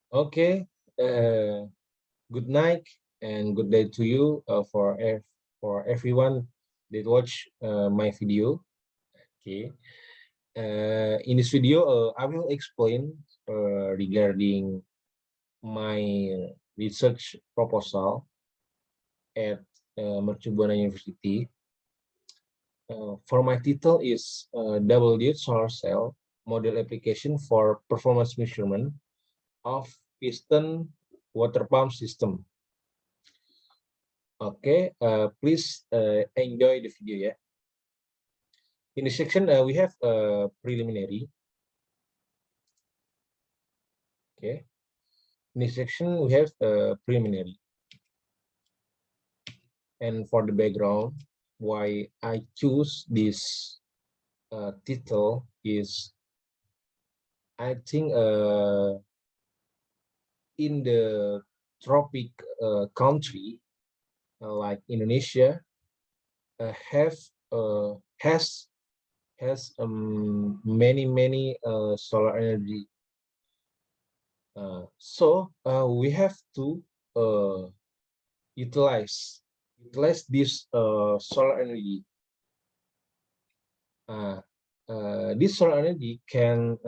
Okay, good night and good day to you for everyone that watch my video. Okay, in this video, I will explain regarding my research proposal at Mercu Buana University. For my title is Double Diode Solar Cell Model Application for Performance Measurement of Piston Water Pump System. Okay, please enjoy the video. Yeah. In this section, we have preliminary. Okay. In this section, we have preliminary. And for the background, why I choose this title is, I think in the tropic country like Indonesia have has many solar energy. So we have to utilize this solar energy. This solar energy can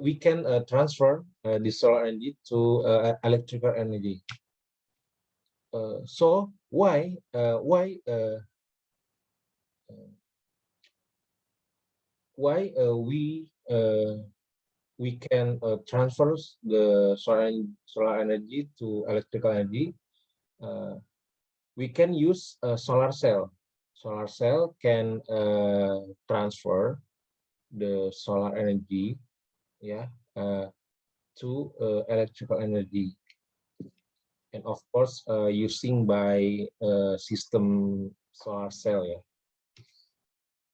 we can transfer this solar energy to electrical energy. So why we can transfer the solar energy to electrical energy? We can use a solar cell. Solar cell can transfer the solar energy, yeah, to electrical energy, and of course using by system solar cell. Yeah.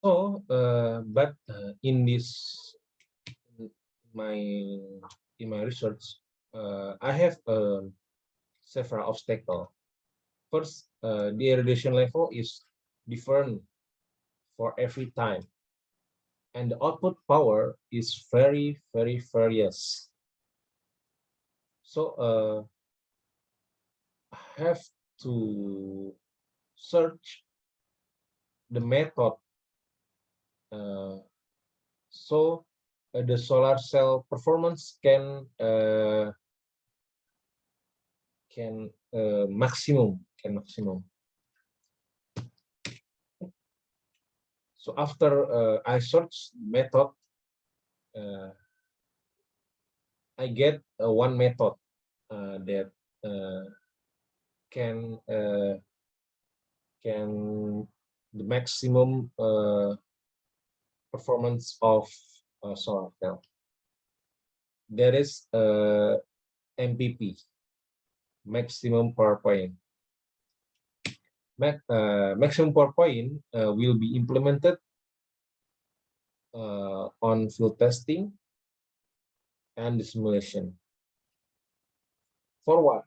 So, but in my in my research, I have several obstacles. First, the irradiation level is different for every time, and the output power is very various. So I have to search the method so the solar cell performance can maximum. So after I search method, I get one method that can the maximum performance of solar cell. That is MPP, maximum power point. Maximum power point will be implemented on field testing and the simulation. For what?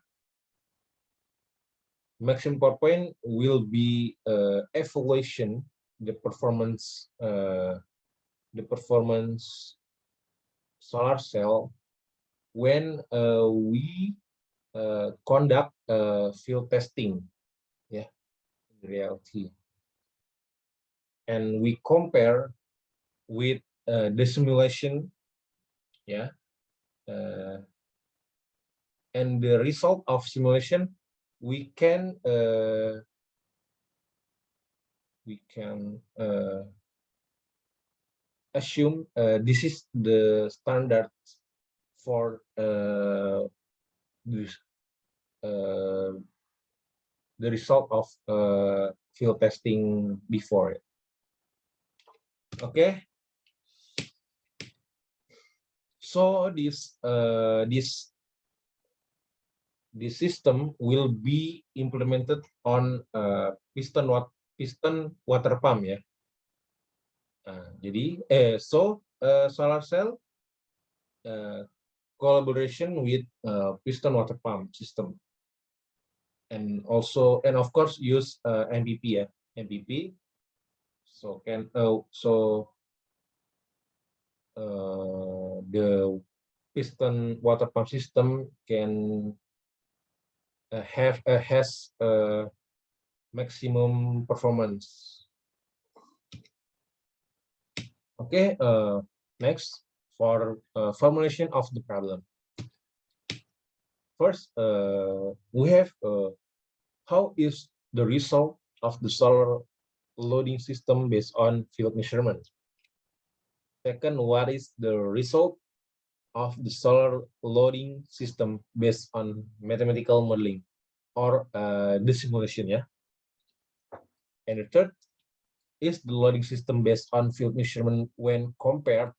Maximum power point will be evaluation the performance solar cell when we conduct field testing, yeah, in reality, and we compare with the simulation, yeah, and the result of simulation we can assume this is the standard for this, the result of field testing before it. Okay, so this system will be implemented on piston water pump, ya. Jadi solar cell collaboration with piston water pump system, and of course use MPP, ya, MPP. So the piston water pump system can has maximum performance. Okay, next for formulation of the problem. First, we have how is the result of the solar loading system based on field measurement. Second, what is the result of the solar loading system based on mathematical modeling or the simulation, yeah. And the third is the loading system based on field measurement when compared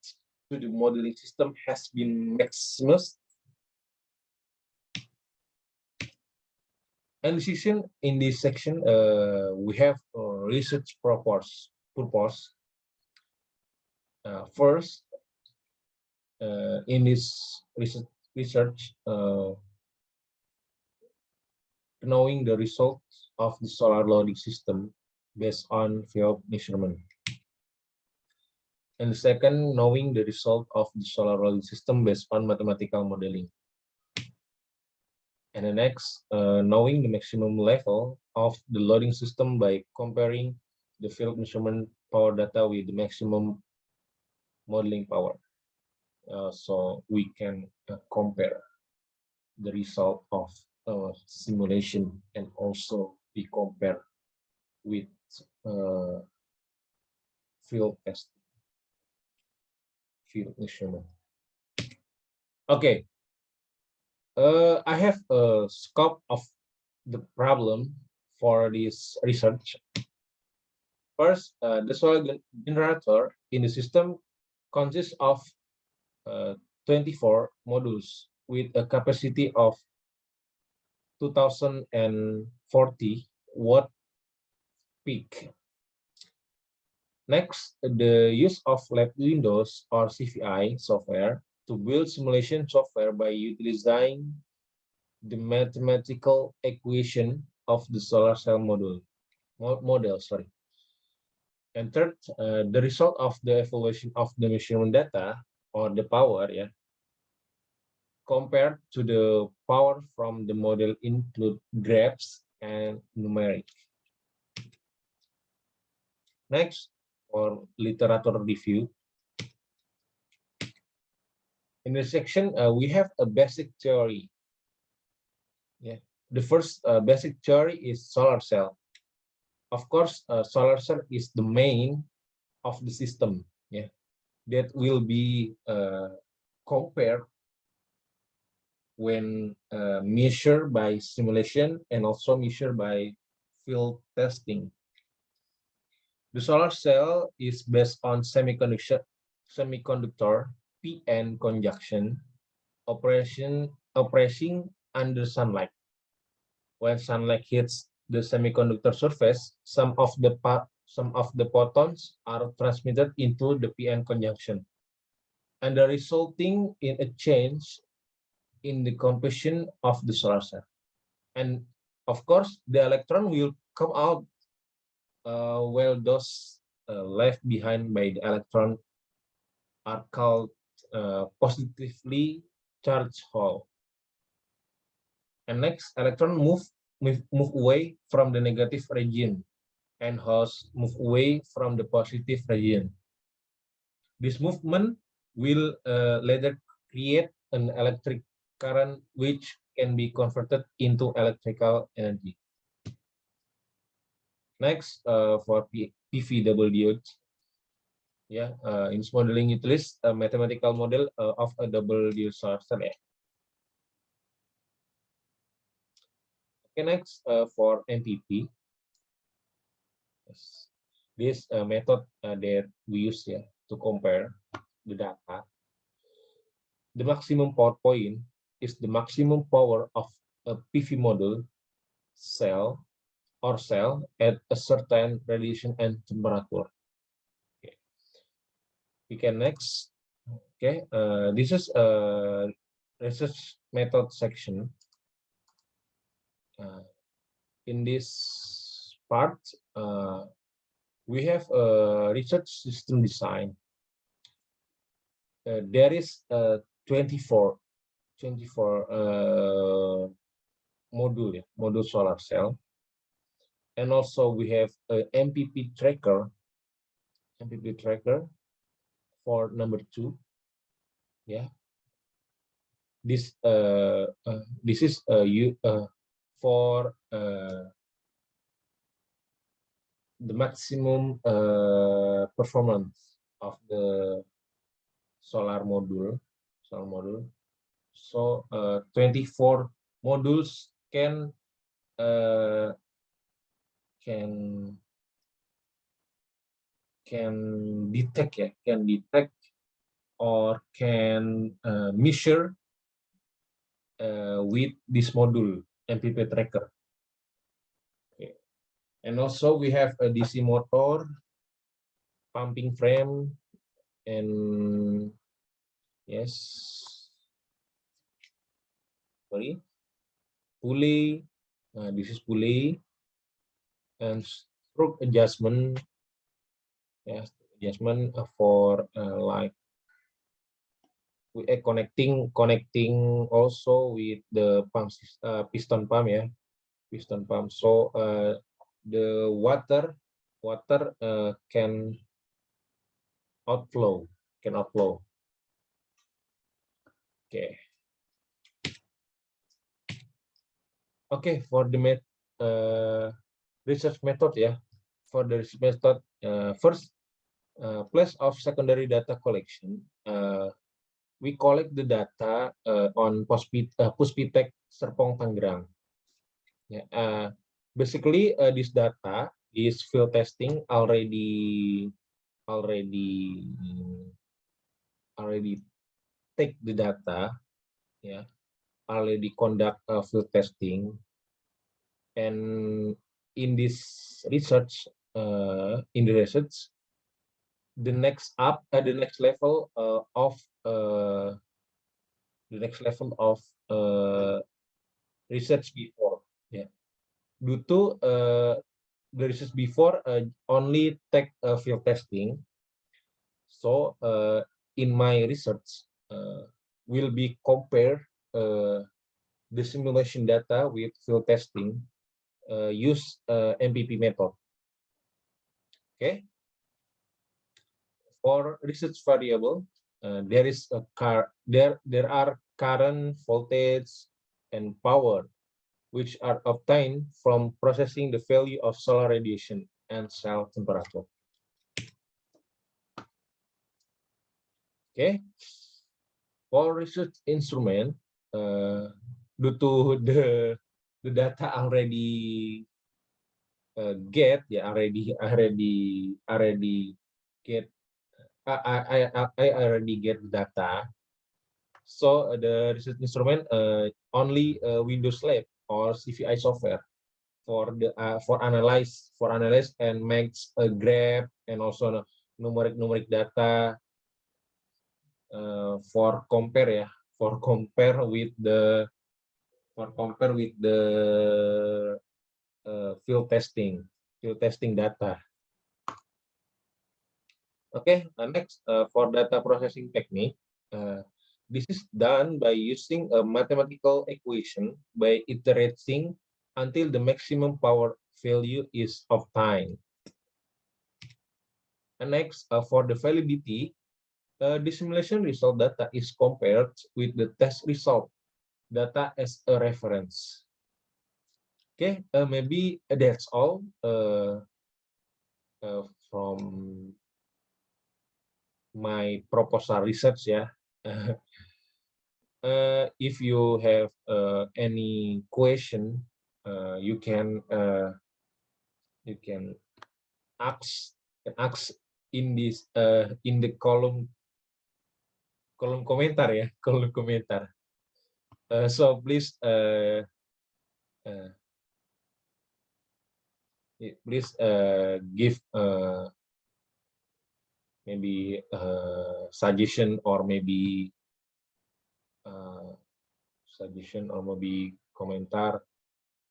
to the modeling system has been maximized. And in this section, we have research purpose. First, in this research, knowing the results of the solar loading system based on field measurement. And the second, knowing the result of the solar loading system based on mathematical modeling. And the next, knowing the maximum level of the loading system by comparing the field measurement power data with the maximum modeling power. So we can compare the result of simulation and also be compared with field test, field measurement. Okay, I have a scope of the problem for this research. First, the soil generator in the system consists of 24 modules with a capacity of 2040 watt peak. Next, the use of Lab Windows or CVI software to build simulation software by utilizing the mathematical equation of the solar cell model. And third, the result of the evaluation of the measurement data or the power, yeah, compared to the power from the model include graphs and numeric. Next, for literature review. In this section, we have a basic theory. Yeah, the first basic theory is solar cell. Of course, solar cell is the main of the system. Yeah, that will be compared when measured by simulation and also measured by field testing. The solar cell is based on semiconductor p-n conjunction operating under sunlight. When sunlight hits the semiconductor surface, some of the photons are transmitted into the p-n conjunction, and the resulting in a change in the composition of the solar cell. And of course, the electron will come out while those left behind by the electron are called positively charged hole. And next, electron move away from the negative region, and holes move away from the positive region. This movement will later create an electric current which can be converted into electrical energy. Next, for PV double diodes, yeah, in this modeling utilizes a mathematical model of a double diode solar cell. Yeah. Okay, next for MPP, yes. This method that we use here to compare the data. The maximum power point is the maximum power of a PV module cell at a certain radiation and temperature. Okay. We can next. Okay, this is a research method section. In this part, we have a research system design. There is 24 module solar cell, and also we have a MPP tracker for number 2. Yeah, this is for the maximum performance of the solar module. So 24 modules can detect or can measure with this module MPP tracker. Okay. And also we have a DC motor, pumping frame, and pulley. This is pulley, and stroke adjustment. Yes, adjustment for like we connecting also with the pump piston pump, piston pump. So the water can outflow. Okay. Okay, for the research method, for the research method, first place of secondary data collection. We collect the data on Puspitek Serpong Tangerang. Basically, this data is field testing already take the data, already conduct field testing, and in this research, the next level of research before, due to the research before only take field testing. So in my research will be compare the simulation data with field testing, use MPP method. Okay. For research variable, there are current, voltage, and power, which are obtained from processing the value of solar radiation and cell temperature. Okay. For research instrument, due to the data already get, I already get data. So the research instrument only Windows Lab or CVI software for analyze and makes a graph, and also numeric data for compare with the field testing data. Okay, next for data processing technique, this is done by using a mathematical equation by iterating until the maximum power value is obtained. And next, for the validity, the simulation result data is compared with the test result data as a reference. Okay, maybe that's all from my proposal research, if you have any question, you can ask in this in the column komentar, kolom komentar. So please give maybe suggestion, or maybe komentar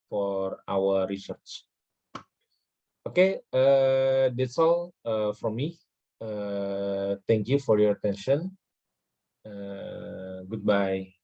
for our research. Okay, that's all from me. Thank you for your attention. Goodbye.